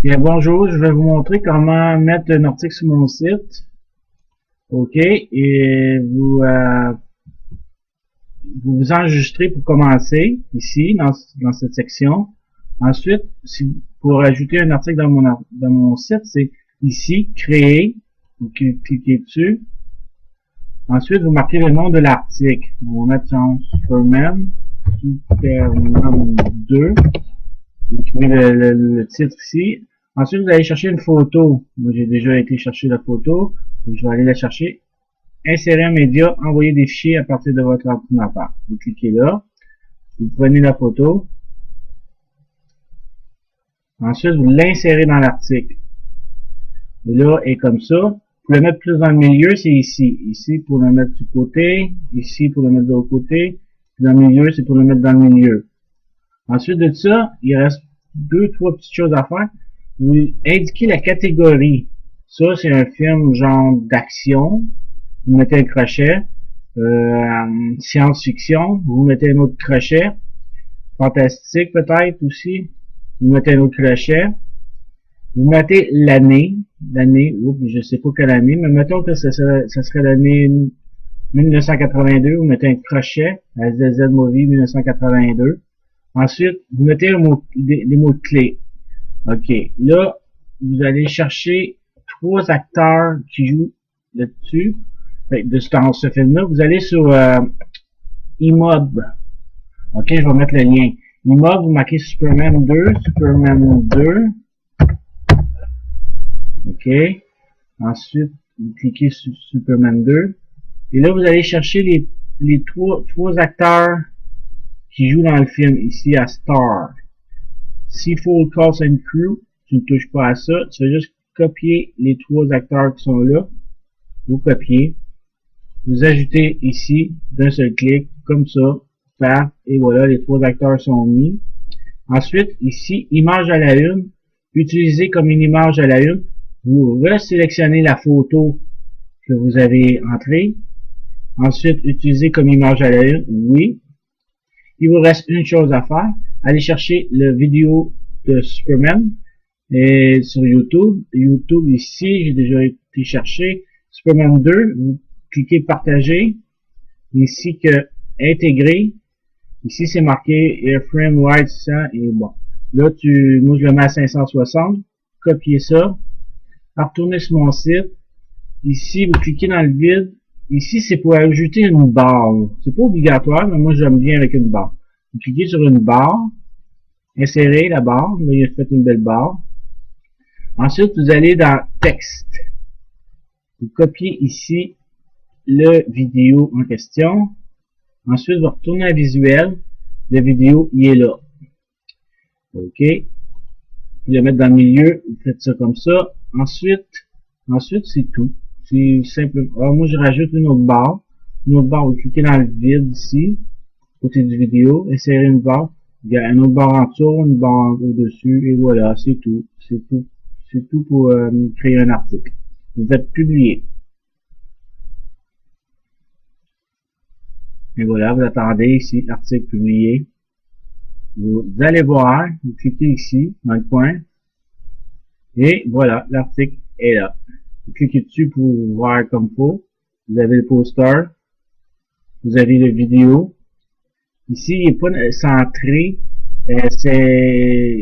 Bien, bonjour, je vais vous montrer comment mettre un article sur mon site. OK, et vous vous enregistrez pour commencer, ici, dans cette section. Ensuite, pour ajouter un article dans mon site, c'est ici, créer, vous cliquez dessus. Ensuite, vous marquez le nom de l'article. On va mettre Superman 2. Vous écrivez le titre ici. Ensuite, vous allez chercher une photo. Moi, j'ai déjà été chercher la photo. Je vais aller la chercher. Insérer un média, envoyer des fichiers à partir de votre ordinateur. Vous cliquez là. Vous prenez la photo. Ensuite, vous l'insérez dans l'article. Et là, est comme ça. Pour le mettre plus dans le milieu, c'est ici. Ici, pour le mettre du côté. Ici, pour le mettre de l'autre côté. Puis dans le milieu, c'est pour le mettre dans le milieu. Ensuite de ça, il reste trois petites choses à faire. Vous indiquez la catégorie. Ça, c'est un film genre d'action. Vous mettez un crochet. Science-fiction. Vous mettez un autre crochet. Fantastique peut-être aussi. Vous mettez un autre crochet. Vous mettez l'année. Oups, je sais pas quelle année, mais mettons que ça serait l'année 1982. Vous mettez un crochet. ZZ Movie 1982. Ensuite, vous mettez des mots-clés. OK. Là, vous allez chercher trois acteurs qui jouent là-dessus. De ce film-là, vous allez sur Imob. OK, je vais mettre le lien. Imob, vous marquez Superman 2. OK. Ensuite, vous cliquez sur Superman 2. Et là, vous allez chercher les trois acteurs qui jouent dans le film, ici à Star. Si Full Cast and Crew, tu ne touches pas à ça, tu vas juste copier les trois acteurs qui sont là. Vous copiez. Vous ajoutez ici, d'un seul clic, comme ça, paf, et voilà, les trois acteurs sont mis. Ensuite, ici, image à la une, utilisez comme une image à la une, vous resélectionnez la photo que vous avez entrée. Ensuite, utilisez comme image à la une, oui. Il vous reste une chose à faire, allez chercher la vidéo de Superman et sur YouTube. YouTube ici, j'ai déjà été chercher Superman 2, vous cliquez partager, ici que intégrer, ici c'est marqué Airframe Wide 100 et bon. Là, moi je le mets à 560, copiez ça, retournez sur mon site, ici vous cliquez dans le vide, ici c'est pour ajouter une barre, c'est pas obligatoire, mais moi j'aime bien avec une barre. Vous cliquez sur une barre, insérez la barre, là il a fait une belle barre. Ensuite vous allez dans texte, vous copiez ici le vidéo en question. Ensuite, vous retournez à visuel. Le vidéo, il est là. OK. Vous le mettre dans le milieu. Vous faites ça comme ça. Ensuite, c'est tout. C'est simple. Alors, moi, je rajoute une autre barre. Une autre barre, vous cliquez dans le vide ici, côté du vidéo. Insérez une barre. Il y a une autre barre en dessous, une barre au-dessus. Et voilà, c'est tout. C'est tout. C'est tout pour créer un article. Vous faites publier. Et voilà, vous attendez ici, article publié. Vous allez voir, vous cliquez ici, dans le coin. Et voilà, l'article est là. Vous cliquez dessus pour voir comme il faut. Vous avez le poster. Vous avez la vidéo. Ici, il n'est pas centré.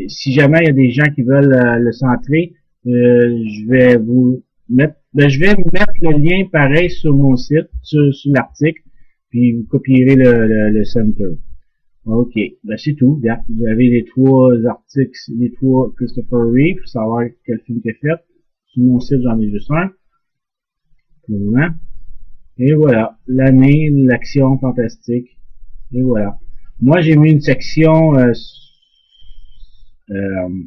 Si jamais il y a des gens qui veulent le centrer, je vais vous mettre, je vais mettre le lien pareil sur mon site, sur l'article. Puis vous copierez le center. OK. Ben c'est tout. Vous avez les trois articles, les trois Christopher Reeve, pour savoir quel film qu'il a fait. Sur mon site, j'en ai juste un. Pour le moment. Et voilà. L'année, l'action fantastique. Et voilà. Moi, j'ai mis une section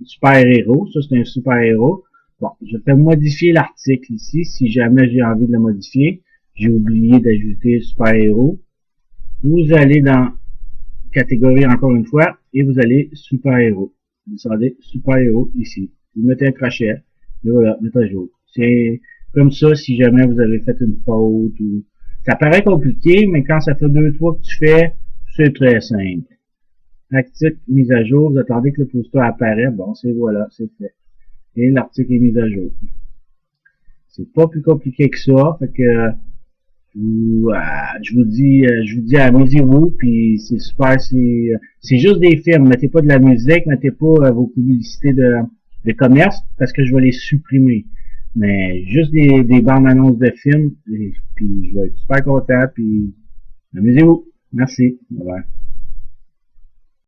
super-héros. Ça, c'est un super-héros. Bon, je vais modifier l'article ici, si jamais j'ai envie de le modifier. J'ai oublié d'ajouter super-héros. Vous allez dans catégorie encore une fois et vous allez super-héros. Vous descendez super-héros ici. Vous mettez un crochet et voilà, mettez à jour. C'est comme ça si jamais vous avez fait une faute ou ça paraît compliqué, mais quand ça fait 2-3 que tu fais, c'est très simple. Actif, mise à jour, vous attendez que le poster apparaisse. Bon, c'est voilà, c'est fait. et l'article est mis à jour. C'est pas plus compliqué que ça, fait que je vous dis amusez-vous, puis c'est super, c'est juste des films, mettez pas de la musique, mettez pas vos publicités de commerce, parce que je vais les supprimer. Mais juste des bandes annonces de films, puis je vais être super content, puis amusez-vous. Merci. Bye bye.